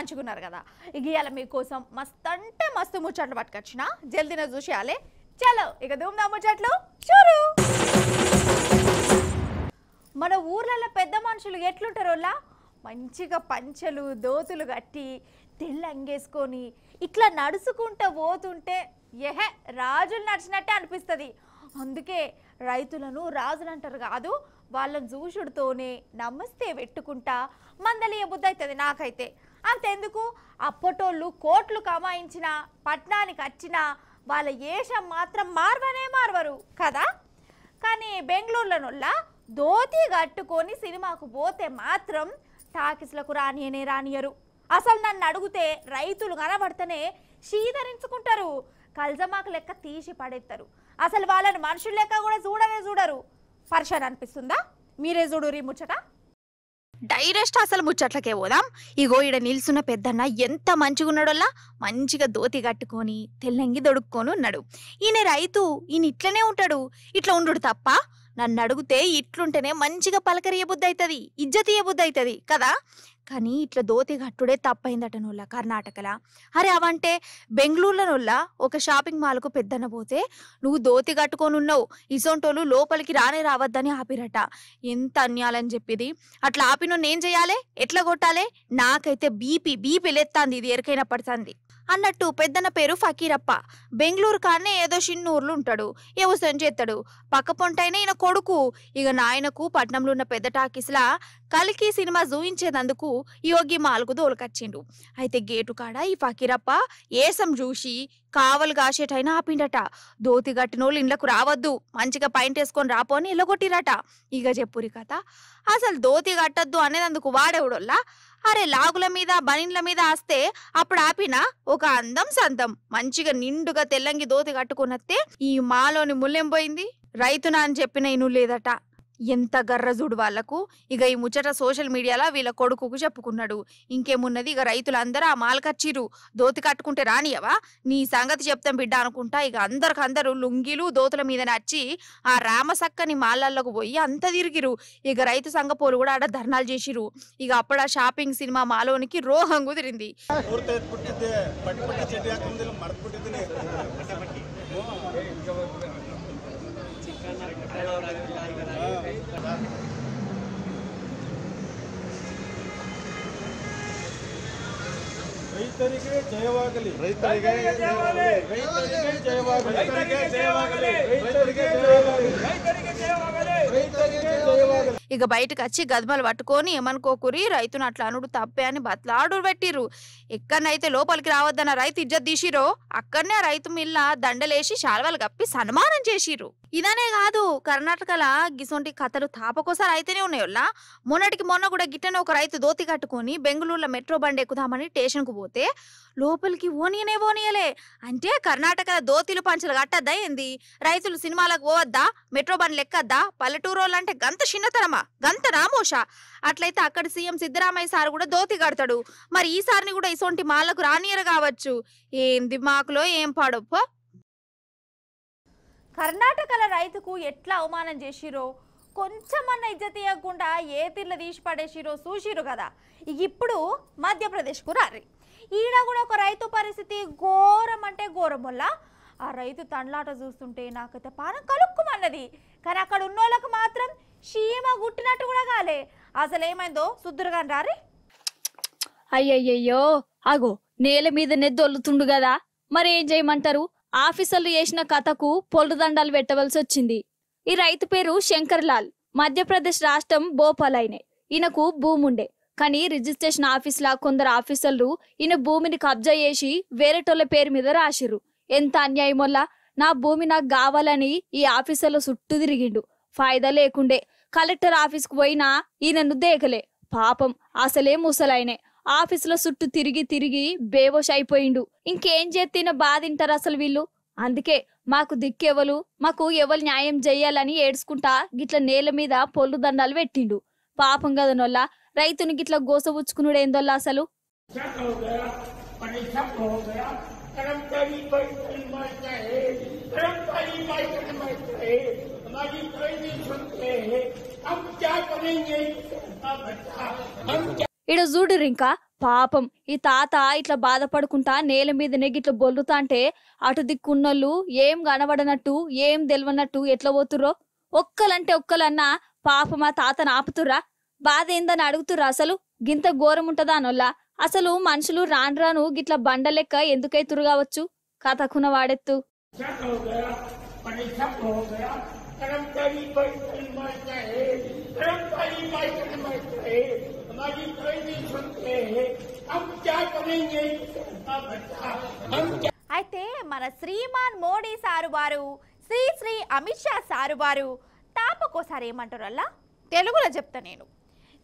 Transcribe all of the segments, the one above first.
మంచిగున్నారు కదా. ఇక ఇవాళ మీకోసం మస్తు అంటే మస్తు ముచ్చట్లు పట్టుకొచ్చిన, జల్దీన చూసేయాలి. చలో ఇక ధూమ్ధాం ముచ్చట్లు చూరు. మన ఊర్లలో పెద్ద మనుషులు ఎట్లుంటారోలా మంచిగా పంచెలు దోతులు కట్టి తెల్ల అంగేసుకొని ఇట్లా నడుచుకుంటూ పోతుంటే ఏహే రాజులు నడిచినట్టే అనిపిస్తుంది. అందుకే రైతులను రాజులు అంటారు కాదు, వాళ్ళని చూసుడుతోనే నమస్తే పెట్టుకుంటా మందలియ బుద్ధి అవుతుంది నాకైతే. అంతెందుకు అప్పటోళ్ళు కోట్లు కమాయించిన పట్నానికి వచ్చిన వాళ్ళ ఏషం మాత్రం మార్వరు కదా. కానీ బెంగళూరులోనొల్ల ధోతి కట్టుకొని సినిమాకు పోతే మాత్రం టాకీస్లకు రానియరు. అసలు నన్ను అడిగితే రైతులు కనబడితేనే శీధరించుకుంటారు, కల్జమాకు లెక్క తీసి పడేస్తారు. అసలు వాళ్ళని మనుషులు లెక్క కూడా చూడరు. పరిశాన్ అనిపిస్తుందా? మీరే చూడురి ముచ్చట. డైరెక్ట్ అసలు ముచ్చట్లకే పోదాం. ఇగో ఈడ నిల్చున్న పెద్దన్న ఎంత మంచిగా ఉన్నాడోల్లా, మంచిగా దోతి కట్టుకొని తెల్లంగి దొడుక్కొని ఉన్నాడు. ఈయన రైతు, ఈయన ఇట్లనే ఉంటాడు. ఇట్లా ఉండు తప్ప నన్ను అడిగితే ఇట్లుంటేనే మంచిగా పలకరియ బుద్ధి అవుతుంది, ఇజ్జతీయ బుద్ధి అవుతుంది కదా. కానీ ఇట్లా దోతి కట్టుడే తప్పైందట నోళ్ళ కర్ణాటకలా. అరే అవంటే బెంగళూరులోనొల్ల ఒక షాపింగ్ మాల్కు పెద్దన్న పోతే నువ్వు దోతి కట్టుకొని ఉన్నావు, ఇసొంటోళ్ళు లోపలికి రావద్దని ఆపిరట. ఎంత అన్యాలని చెప్పేది. అట్లా ఆపినోన్ని ఏం చేయాలి, ఎట్లా కొట్టాలి? నాకైతే బీపీ లెత్తాంది, ఇది ఎరికైనా పడుతుంది అన్నట్టు. పెద్దన్న పేరు ఫకీరప్ప. బెంగళూరు కానే ఏదో చిన్నూర్లు ఉంటాడు, వ్యవసాయం చేస్తాడు. పక్క పొంటైనా ఈయన కొడుకు. ఇక నాయనకు పట్నంలో ఉన్న పెద్ద టాకీస్లా కలికి సినిమా చూయించేందుకు యోగి మాల్కు దోలుకొచ్చిండు. అయితే గేటు కాడ ఈ ఫకీరప్ప ఏసం చూసి కావలు కాసేటైనా ఆపిండట. దోతి గట్టినోళ్ళు ఇండ్లకు రావద్దు, మంచిగా పైంట్ వేసుకొని రాపోని ఇళ్ళగొట్టిరట. ఇక చెప్పురి కథ. అసలు దోతి కట్టద్దు అనేందుకు వాడేవుడోల్లా. అరే లాగుల మీద బనిన్ల మీద వస్తే అప్పుడు ఆపిన ఒక అందం సందం మంచిగా నిండుగా తెల్లంగి దోతి కట్టుకున్నస్తే ఈ మాలోని ముల్లెం పోయింది. రైతునా అని చెప్పిన ఇను లేదట. ఎంత గర్రజుడు వాళ్లకు. ఇక ఈ ముచ్చట సోషల్ మీడియాలో వీళ్ళ కొడుకుకు చెప్పుకున్నాడు. ఇంకేమున్నది, ఇక రైతులందరూ ఆ మాలకచ్చిరు. దోతి కట్టుకుంటే రానియవా, నీ సంగతి చెప్తాం బిడ్డ అనుకుంటా. ఇక అందరికందరూ లుంగిలు దోతుల మీద నచ్చి ఆ రామసక్కని మాలల్లోకి పోయి అంత తిరిగిరు. ఇక రైతు సంఘ పోలు కూడా ఆడ ధర్నాలు చేసిరు. ఇక అప్పుడు ఆ షాపింగ్ సినిమా మాలోనికి రోహం కుదిరింది. ರೈತರಿಗೆ ಜಯವಾಗಲಿ, ರೈತರಿಗೆ ಜಯವಾಗಲಿ, ರೈತರಿಗೆ ಜಯವಾಗಲಿ, ರೈತರಿಗೆ ಜಯವಾಗಲಿ, ರೈತರಿಗೆ ಜಯವಾಗಲಿ, ರೈತರಿಗೆ ಜಯವಾಗಲಿ, ರೈತರಿಗೆ ಜಯವಾಗಲಿ. ఇక బయటకు వచ్చి గద్మలు పట్టుకొని ఏమనుకోకురి, రైతును అట్లా అనుడు తప్పే అని బతలాడు పెట్టిర్రు. ఎక్కడనైతే లోపలికి రావద్దన్న రైతు ఇజ్జత్ తీసిరో అక్కడనే రైతు మిల్ల దండలేసి శాల్వాలు కప్పి సన్మానం చేసిర్రు. ఇదనే కాదు, కర్ణాటకలా గిసొంటి కథలు తాపకోసారి అయితేనే ఉన్నాయోల్లా. మొన్న కూడా గిట్టనే ఒక రైతు దోతి కట్టుకొని బెంగళూరులో మెట్రో బండి ఎక్కుదామని స్టేషన్కు పోతే లోపలికి ఓనియలే. అంటే కర్ణాటక దోతిలు పంచలు కట్టద్దా ఏంది? రైతులు సినిమాలకు పోవద్దా, మెట్రో బండ్లు ఎక్కద్దా? పల్లెటూరోళ్ళు అంటే గంత చిన్నతనమా, గంత రామోషా? అట్లయితే అక్కడ సీఎం సిద్ధరామయ్య సార్ కూడా దోతి కడతాడు. మరి ఈసారిని కూడా ఇసొంటి మాలకు రానియరు కావచ్చు. ఏంది మాకులో ఏం పాడొప్ప. కర్ణాటకల రైతుకు ఎట్లా అవమానం చేసిరో, కొంచెమన్నా ఇజ్జత్ ఇవ్వకుండా ఏ తీర్ల తీసి పడేసిరో చూసిరు కదా. ఇప్పుడు మధ్యప్రదేశ్కు రారి. ఈడ కూడా ఒక రైతు పరిస్థితి ఘోరం అంటే ఘోరం వల్ల. ఆ రైతు తండ్లాట చూస్తుంటే నాకైతే పానం కలుక్కుమన్నది. కానీ అక్కడ ఉన్నోళ్ళకు మాత్రం చీమ గుట్టినట్టు కూడా కాలే. అసలు ఏమైందో సుద్దురుగాని రారి. అయ్యయ్యో, అగో నేల మీద నెద్దొల్లుతుండు కదా, మరి ఏం చేయమంటారు? ఆఫీసర్లు చేసిన కథకు పొల్లు దండాలు పెట్టవలసి వచ్చింది. ఈ రైతు పేరు శంకర్ లాల్, మధ్యప్రదేశ్ రాష్ట్రం భోపాల్. ఈయనకు భూమి ఉండే, కానీ రిజిస్ట్రేషన్ ఆఫీస్లా కొందరు ఆఫీసర్లు ఈయన భూమిని కబ్జా చేసి వేరేటోళ్ళ పేరు మీద రాసిర్రు. ఎంత అన్యాయం వల్ల. నా భూమి నాకు కావాలని ఈ ఆఫీసర్ల చుట్టూ తిరిగిండు, ఫాయిదా లేకుండే. కలెక్టర్ ఆఫీస్కు పోయినా ఈయనను దేకలే. పాపం అసలే ముసలాయనే. ఆఫీసులో చుట్టూ తిరిగి బేవోష్ అయిపోయిండు. ఇంకేం చేతిన బాధింటారు అసలు వీళ్ళు. అందుకే మాకు దిక్కెవలు, మాకు ఎవరు న్యాయం చెయ్యాలని ఏడ్చుకుంటా గిట్ల నేల మీద పొల్లు దండాలు పెట్టిండు. పాపం కదనొల్ల. రైతుని గిట్ల గోసబుచ్చుకునుడు ఏందోల్లా అసలు. ఇడ చూడురు, ఇంకా పాపం ఈ తాత ఇట్లా బాధపడుకుంటా నేల మీద నెగిట్లా బొల్లుతా అంటే అటు దిక్కున్నోళ్ళు ఏం కనబడనట్టు ఏం తెలియనట్టు ఎట్లా పోతుర్రో. ఒక్కలంటే ఒక్కలన్నా పాపం ఆ తాతను ఆపుతుర్రా, బాధ ఏందని అడుగుతుర్రా. అసలు గింత ఘోరం ఉంటదా అనొల్లా. అసలు మనుషులు రాను రాను గిట్లా బండ లెక్క ఎందుకైతురు కావచ్చు. కథకున వాడెత్తు. అయితే మన శ్రీమాన్ మోడీ సారు వారు శ్రీ శ్రీ అమిత్ షా సారు వారు తాపకోసారి ఏమంటారు అలా తెలుగులో చెప్తా నేను.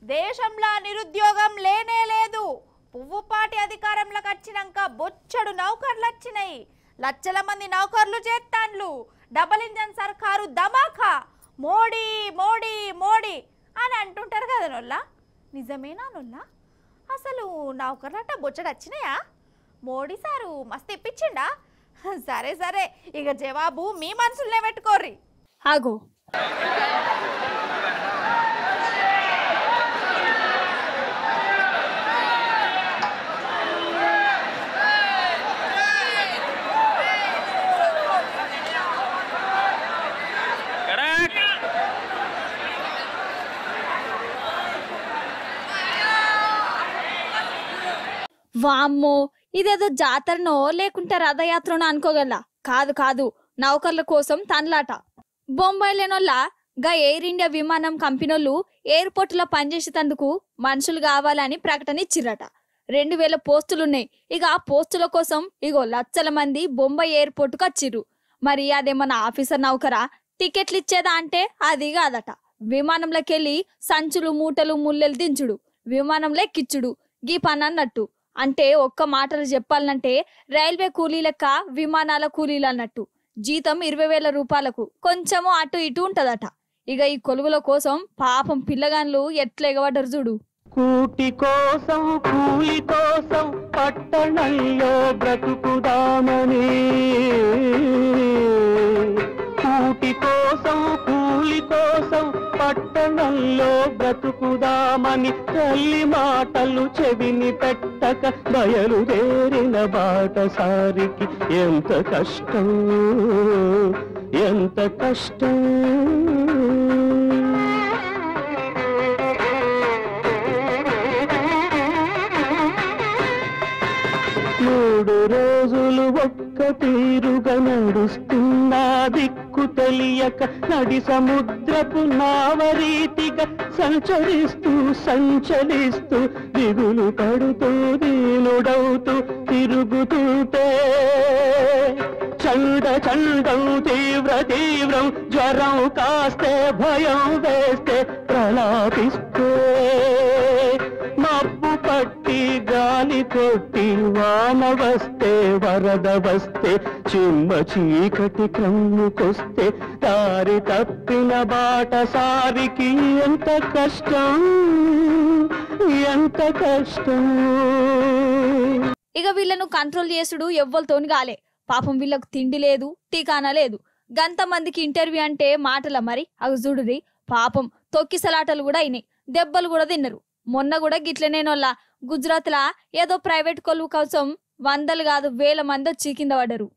దేశంలో నిరుద్యోగం లేనే లేదు, పువ్వుపాటి అధికారంలోకి వచ్చినాక బొచ్చడు నౌకర్లు వచ్చినాయి, లక్షల మంది నౌకర్లు చేస్తాన్లు, డబల్ ఇంజన్ సర్కారు ధమాకా, మోడీ మోడీ మోడీ అని అంటుంటారు కదా నొల్లా. నిజమేనా నొల్లా? అసలు నౌకర్లట బొచ్చడు వచ్చినాయా? మోడీ సారు మస్తు ఇప్పించిండా? సరే సరే, ఇక జవాబు మీ మనసులనే పెట్టుకోర్రి. ఆగో వామ్మో, ఇదేదో జాతరనో లేకుంటే రథయాత్రనో అనుకోగల. కాదు కాదు, నౌకర్ల కోసం తన్లాట. బొంబాయిలోనోళ్ళ గా ఎయిర్ ఇండియా విమానం కంపెనీలు ఎయిర్పోర్టులో పనిచేసేందుకు మనుషులు కావాలని ప్రకటన ఇచ్చిరట. 2000 పోస్టులున్నాయి. ఇక ఆ పోస్టుల కోసం ఇగో లక్షల మంది బొంబాయి ఎయిర్పోర్టుకు వచ్చిర్రు. మరి అదేమన్నా ఆఫీసర్ నౌకరా? టికెట్లు ఇచ్చేదా అంటే అది కాదట. విమానంలోకి వెళ్ళి సంచులు మూటలు ముల్లెలు దించుడు, విమానంలో ఎక్కిచ్చుడు, గీ పని అన్నట్టు. అంటే ఒక్క మాటలు చెప్పాలంటే రైల్వే కూలీ లెక్క విమానాల కూలీలు అన్నట్టు. జీతం 20,000 రూపాయలకు కొంచెము అటు ఇటు ఉంటదట. ఇక ఈ కొలువుల కోసం పాపం పిల్లగాన్లు ఎట్లా ఎగబడ్డరు చూడు. కూటి కోసం కూలి కోసం పట్టణంలో బ్రతుకుదామని, కూటి కోసం కూలి కోసం పట్టణంలో బ్రతుకుదామని తల్లి మాటలు చెవిని పెట్టక బయలుదేరిన బాటసారికి ఎంత కష్టం, ఎంత కష్టం. మూడు రోజులు ఒక్క తీరుగా నడుస్తున్నా దిక్కు తెలియక నడి సముద్రపు నావరీతిగా సంచరిస్తూ సంచలిస్తూ దిగులు పడుతూ దీనుడవుతూ తిరుగుతుంటే చండ చండం తీవ్ర తీవ్రం జ్వరం కాస్తే భయం వేస్తే ప్రలాపిస్తే మబ్బు పట్టి గాలి కొట్టి వాన వస్తే వరద వస్తే చిమ్మ చీకటి క్రమ్ముకొస్తే దారి తప్పిన బాటసారికి ఎంత కష్టం, ఎంత కష్టం. ఇక వీళ్ళను కంట్రోల్ చేసుడు ఎవ్వరితోని కాలే. పాపం వీళ్ళకు తిండి లేదు, టీకానా లేదు. గంత మందికి ఇంటర్వ్యూ అంటే మాటల మరి. అవి చూడురి, పాపం తొక్కిసలాటలు కూడా అయినాయి, దెబ్బలు కూడా తిన్నారు. మొన్న కూడా గిట్లనేనోళ్ళ గుజరాత్ లా ఏదో ప్రైవేట్ కొలువు కోసం 100 కాదు 1000 మంది వచ్చి కింద పడ్డరు.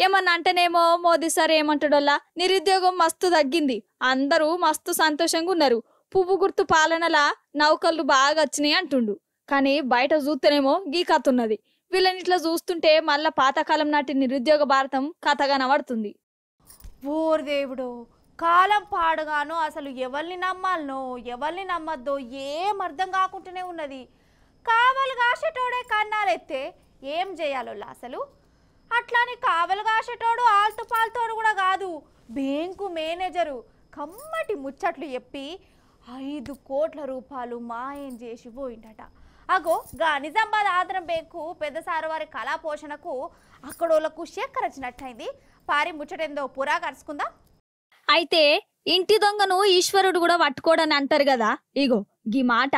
ఏమన్నా అంటేనేమో మోదీ సార్ ఏమంటాడోల్లా, నిరుద్యోగం మస్తు తగ్గింది, అందరూ మస్తు సంతోషంగా ఉన్నారు, పువ్వు గుర్తు పాలనలా నౌకర్లు బాగా వచ్చినాయి అంటుండు. కానీ బయట చూస్తేనేమో గీ కథ ఉన్నది. వీళ్ళని ఇట్లా చూస్తుంటే మళ్ళా పాతకాలం నాటి నిరుద్యోగ భారతం కథగా నవడుతుంది. ఓర్ దేవుడు, కాలం పాడుగానో అసలు ఎవరిని నమ్మాలనో ఎవరిని నమ్మద్దో ఏం అర్థం కాకుండానే ఉన్నది. కావలు కాసేటోడే కన్నాలెత్తే ఏం చేయాలో అసలు. అట్లానే కావలు కాసేటోడు ఆల్తు పాల్తోడు కూడా కాదు, బ్యాంకు మేనేజరు కమ్మటి ముచ్చట్లు చెప్పి 5 కోట్ల రూపాయలు మాయం చేసి పోయిందట. అగో గా నిజామాబాద్ ఆదరం బ్యాంకు పెద్ద సారు వారి కళా పోషణకు అక్కడోళ్లకు శేఖర్ వచ్చినట్టయింది. పారి ముచ్చటేందో పురా కరుచుకుందాం. అయితే ఇంటి దొంగను ఈశ్వరుడు కూడా పట్టుకోడని అంటారు కదా. ఇగో గీ మాట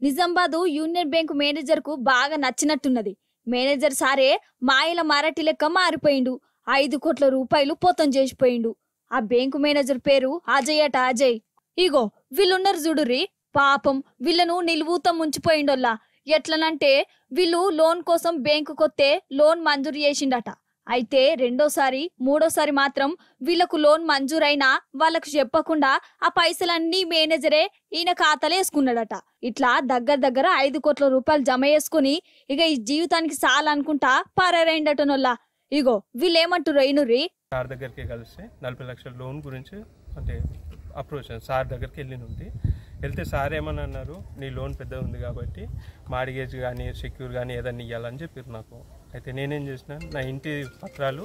నిజామాబాద్ యూనియన్ బ్యాంకు మేనేజర్ కు బాగా నచ్చినట్టున్నది. మేనేజర్ సారే మాయల మరాఠీ లెక్క మారిపోయిండు. 5 కోట్ల రూపాయలు పోతం చేసిపోయిండు. ఆ బ్యాంకు మేనేజర్ పేరు అజయ్ అట. అజయ్ ఇగో వీళ్ళున్నారు చూడుర్రి, పాపం వీళ్ళను నిలువుతం ముంచిపోయిండోల్లా. ఎట్లనంటే వీళ్ళు లోన్ కోసం బ్యాంకు కొత్తే లోన్ మంజూరు చేసిండట. అయితే రెండోసారి మూడోసారి మాత్రం వీళ్ళకు లోన్ మంజూరైనా వాళ్ళకు చెప్పకుండా ఆ పైసలన్నీ మేనేజరే ఈయన ఖాతాలో వేసుకున్నాడట. ఇట్లా దగ్గర 5 కోట్ల రూపాయలు జమ చేసుకుని ఇక ఈ జీవితానికి చాలనుకుంటా పారారైండటనొల్లా. ఇగో వీళ్ళేమంటారు అయినుర్రి. సార్ దగ్గరికి కలిస్తే 40 లక్షల లోన్ గురించి అంటే అప్రోచ్ సార్ దగ్గరికి వెళ్తే సార్ ఏమని అన్నారు, నీ లోన్ పెద్దగా ఉంది కాబట్టి మార్గేజ్ కానీ సెక్యూర్ కానీ ఏదైనా ఇవ్వాలని చెప్పారు నాకు. అయితే నేనేం చేసిన, నా ఇంటి పత్రాలు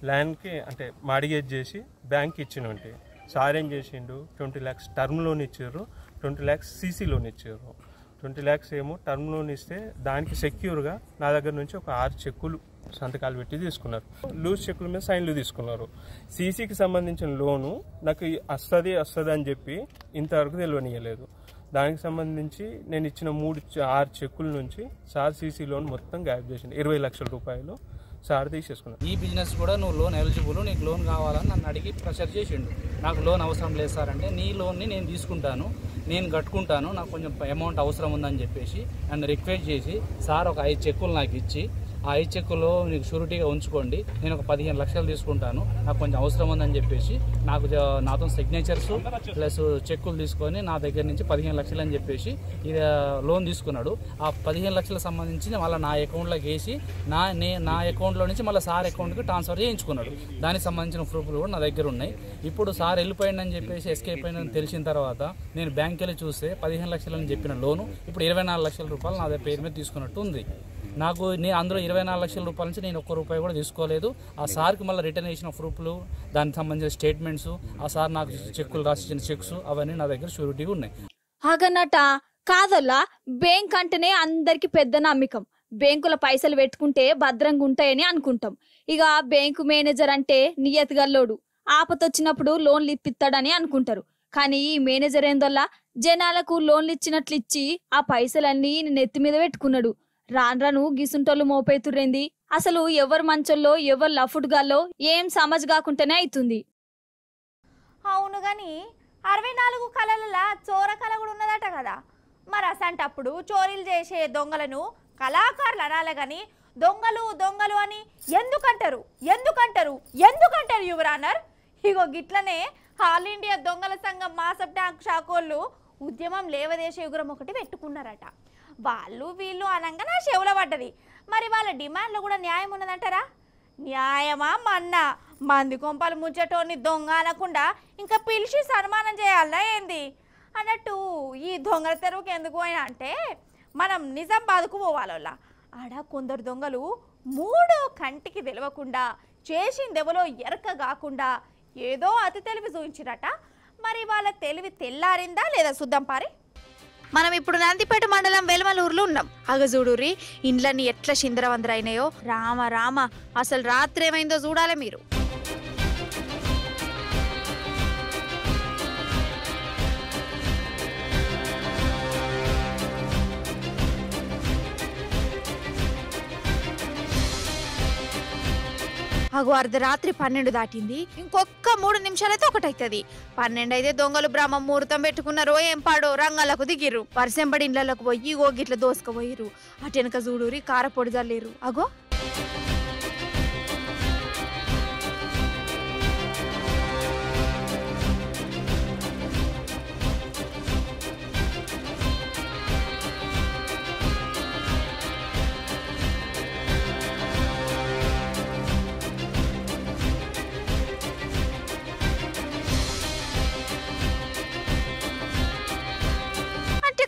ల్యాండ్కి అంటే మార్గేజ్ చేసి బ్యాంక్కి ఇచ్చినంటే సార్ ఏం చేసిండు, 20 lakhs టర్మ్ లోన్ ఇచ్చారు, 20 lakhs సీసీ లోన్ ఇచ్చారు. 20 lakhs ఏమో టర్మ్ లోన్ ఇస్తే దానికి సెక్యూర్గా నా దగ్గర నుంచి ఒక 6 చెక్కులు సంతకాలు పెట్టి తీసుకున్నారు. లూజ్ చెక్కుల మీద సైన్లు తీసుకున్నారు. సీసీకి సంబంధించిన లోను నాకు వస్తుంది అని చెప్పి ఇంతవరకు తెలియనియలేదు. దానికి సంబంధించి నేను ఇచ్చిన 6 చెక్కుల నుంచి సార్ సీసీ లోన్ మొత్తం గాయబ్ చేసింది. 20 లక్షల రూపాయలు సార్ తీసేసుకున్నాను. ఈ బిజినెస్ కూడా నువ్వు లోన్ ఎలిజిబుల్, నీకు లోన్ కావాలని నన్ను అడిగి ప్రెషర్ చేసిండు. నాకు లోన్ అవసరం లేదు సార్ అంటే, నీ లోన్ని నేను తీసుకుంటాను, నేను కట్టుకుంటాను, నాకు కొంచెం అమౌంట్ అవసరం ఉందని చెప్పేసి నన్ను రిక్వెస్ట్ చేసి సార్ ఒక 5 చెక్కులు నాకు ఇచ్చి, ఆ 5 చెక్కులో నీకు షూరిటీగా ఉంచుకోండి, నేను ఒక 15 లక్షలు తీసుకుంటాను, నాకు కొంచెం అవసరం ఉందని చెప్పేసి నాతో సిగ్నేచర్స్ ప్లస్ చెక్కులు తీసుకొని నా దగ్గర నుంచి 15 లక్షలు అని చెప్పేసి ఇది లోన్ తీసుకున్నాడు. ఆ 15 లక్షలకు సంబంధించి మళ్ళీ నా అకౌంట్లోకి వేసి నా అకౌంట్లో నుంచి మళ్ళీ సార్ అకౌంట్కి ట్రాన్స్ఫర్ చేయించుకున్నాడు. దానికి సంబంధించిన ప్రూఫ్లు కూడా నా దగ్గర ఉన్నాయి. ఇప్పుడు సార్ వెళ్ళిపోయిందని చెప్పేసి ఎస్కేప్ అయిందని తెలిసిన తర్వాత నేను బ్యాంక్కి వెళ్ళి చూస్తే 15 లక్షలు అని చెప్పిన లోను ఇప్పుడు 24 లక్షల రూపాయలు నా పేరు మీద తీసుకున్నట్టు ఉంది. నాకు అందులో 24 లక్షల రూపాయల నుంచి నేను 1 రూపాయి కూడా తీసుకోలేదు. ఆ సార్కి మళ్ళీ రిటర్న్ చేసిన ప్రూఫ్లు, దానికి సంబంధించిన స్టేట్మెంట్స్, ఆ సార్ నాకు చెక్కులు రాసిచ్చిన చెక్స్ అవన్నీ నా దగ్గర షూరిటీగా ఉన్నాయి. అగనట కాదల్లా, బ్యాంక్ అంటేనే అందరికి పెద్ద నమ్మకం. బ్యాంకుల పైసలు పెట్టుకుంటే భద్రంగా ఉంటాయని అనుకుంటాం. ఇక బ్యాంకు మేనేజర్ అంటే నియతిగల్లోడు, ఆపతొచ్చినప్పుడు లోన్లు ఇప్పిస్తాడని అనుకుంటారు. కానీ ఈ మేనేజర్ ఏందల్లా జనాలకు లోన్లు ఇచ్చినట్లు ఇచ్చి ఆ పైసలన్నీ నెత్తి మీద పెట్టుకున్నాడు. రాను గిసుంటోళ్ళు మోపేతురేంది. అసలు ఎవరు మంచోల్లో ఎవరు లఫుడ్గాల్లో ఏం సమజ్ కాకుండానే అవుతుంది. అవును గాని 64 కళల చోర కళ కూడా ఉన్నదట కదా. మరి అసంటప్పుడు చోరీలు చేసే దొంగలను కళాకారులు అనాలి గాని దొంగలు అని ఎందుకంటారు యువరానర్? ఇగో గిట్లనే ఆల్ ఇండియా దొంగల సంఘం మాసప్ ట్యాంక్ శాఖోళ్ళు ఉద్యమం లేవదేశ యుగురం ఒకటి పెట్టుకున్నారట. వాళ్ళు వీళ్ళు అనగా నా చెవుల పడ్డది. మరి వాళ్ళ డిమాండ్లో కూడా న్యాయం ఉన్నదంటారా? న్యాయమా మన్నా? మంది కొంపలు ముంచటోని దొంగ అనకుండా ఇంకా పిలిచి సన్మానం చేయాలనా ఏంది అన్నట్టు. ఈ దొంగల తెరువుకి ఎందుకు అయినా అంటే మనం నిజామాబాద్కు పోవాలల్లా. ఆడ కొందరు దొంగలు 3 కంటికి తెలవకుండా చేసిందెవలో ఎరక కాకుండా ఏదో అతి తెలివి చూపించిరట. మరి వాళ్ళ తెలివి తెల్లారిందా లేదా చూద్దాం పారి. మనం ఇప్పుడు నందిపేట మండలం వెలమలూరులో ఉన్నాం. అగజూడూరి ఇండ్లన్నీ ఎట్లా చిందరవందరైనాయో. రామ అసలు రాత్రి ఏమైందో చూడాలి మీరు. అగో అర్ధరాత్రి 12 దాటింది. ఇంకొక 3 నిమిషాలైతే ఒకటైతుంది. 12 అయితే దొంగలు బ్రహ్మ ముహూర్తం పెట్టుకున్నారో ఏం పాడో రంగాలకు దిగిర్రు. వర్షంబడి ఇళ్లకు పోయి గిట్ల దోసుకపోయిర్రు. అటు వెనక చూడూరి కారపొడి జల్లేరు. అగో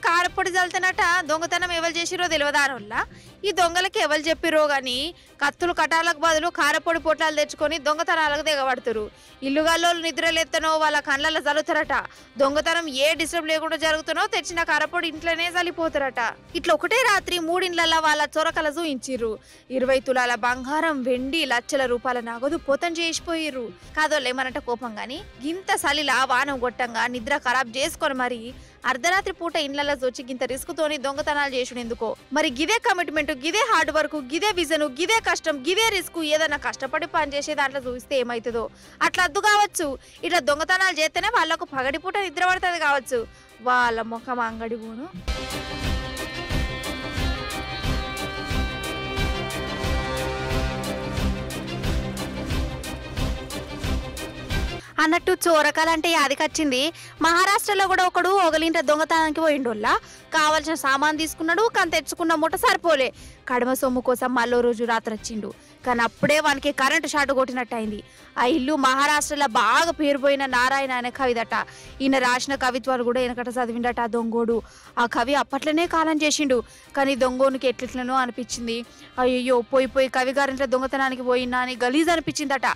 కారపొడి చల్తనట దొంగతనం ఎవరు చేసిరో తెలియదారోళ్ళ ఈ దొంగలకి ఎవరు చెప్పిరో గాని కత్తులు కటాలకు బదులు కారపొడి పొట్లాలు తెచ్చుకొని దొంగతనాలకు దిగబడుతురు. ఇల్లుగాల్లోళ్ళు నిద్రలేత్తనో వాళ్ళ కళ్ళల్లో చల్లుతారట. దొంగతనం ఏ డిస్టర్బ్ లేకుండా జరుగుతునో తెచ్చిన కారపొడి ఇంట్లోనే చల్లిపోతారట. ఇట్లా ఒకటే రాత్రి 3 ఇండ్లల్లో వాళ్ళ చొరకల చూయించిర్రు. 20 తులాల బంగారం, వెండి, లక్షల రూపాయల నగదు పోతం చేసిపోయిర్రు. కాదోళ్ళు ఏమనంట కోపం గాని గింత సలిలా వానం గొట్టంగా నిద్ర ఖరాబ్ చేసుకొని మరి అర్ధరాత్రి పూట ఇండ్లలో వచ్చి గింత రిస్క్ తోని దొంగతనాలు చేసుడెందుకో. మరి గిదే కమిట్మెంట్, గిదే హార్డ్ వర్క్, గిదే విజన్, గిదే కష్టం, గిదే రిస్క్ ఏదన్నా కష్టపడి పని చేసే దాంట్లో చూస్తే ఏమవుతుందో అట్లా అద్దు కావచ్చు. ఇట్లా దొంగతనాలు చేస్తేనే వాళ్ళకు పగటిపూట నిద్ర పడుతుంది కావచ్చు. వాళ్ళ ముఖం అంగడి పోను. అన్నట్టు చోరకాలంటే యాదికొచ్చింది. మహారాష్ట్రలో కూడా ఒకడు ఒకలింట దొంగతనానికి పోయిండోళ్ళ. కావాల్సిన సామాన్ తీసుకున్నాడు, కానీ తెచ్చుకున్న మూట సరిపోలే. కడమ సొమ్ము కోసం మళ్ళీ రోజు రాత్రి వచ్చిండు. కానీ అప్పుడే వానికి కరెంటు షాట్ కొట్టినట్టు అయింది. ఆ ఇల్లు మహారాష్ట్రలో బాగా పేరుపోయిన నారాయణ అనే కవిదట. ఈయన రాసిన కవిత్వాలు కూడా వెనకట చదివిండట ఆ దొంగోడు. ఆ కవి అప్పట్లోనే కాలం చేసిండు. కానీ దొంగోనికి ఎట్లెట్లనో అనిపించింది. అయ్యో పోయి కవి గారింట్లో దొంగతనానికి పోయినా అని గలీజ్ అనిపించిందట.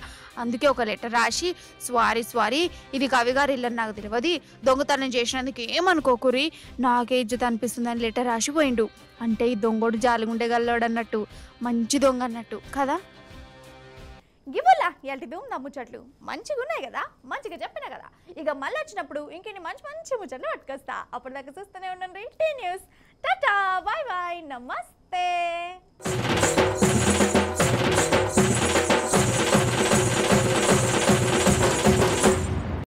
అందుకే ఒక లెటర్ రాసి స్వారీ ఇది కవి గారి ఇల్లని నాకు తెలియదు, దొంగతనం చేసినందుకు ఏమనుకోకురి, నాకే ఇజ్జత అనిపిస్తుందని లెటర్ రాసిపోయిండు. అంటే ఈ దొంగోడు జాలిగుండేగల్లాడు అన్నట్టు, మంచి దొంగ అన్నట్టు కదా. గిబుల్లా ఎల్టి దూమ్ ముచ్చట్లు మంచిగా ఉన్నాయి కదా, మంచిగా చెప్పినా కదా. ఇక మళ్ళీ వచ్చినప్పుడు ఇంకెన్ని మంచి ముచ్చట్లు పట్టుకొస్తా. అప్పటిదాకా చూస్తూనే ఉండండి T News. Tata, bye bye, నమస్తే.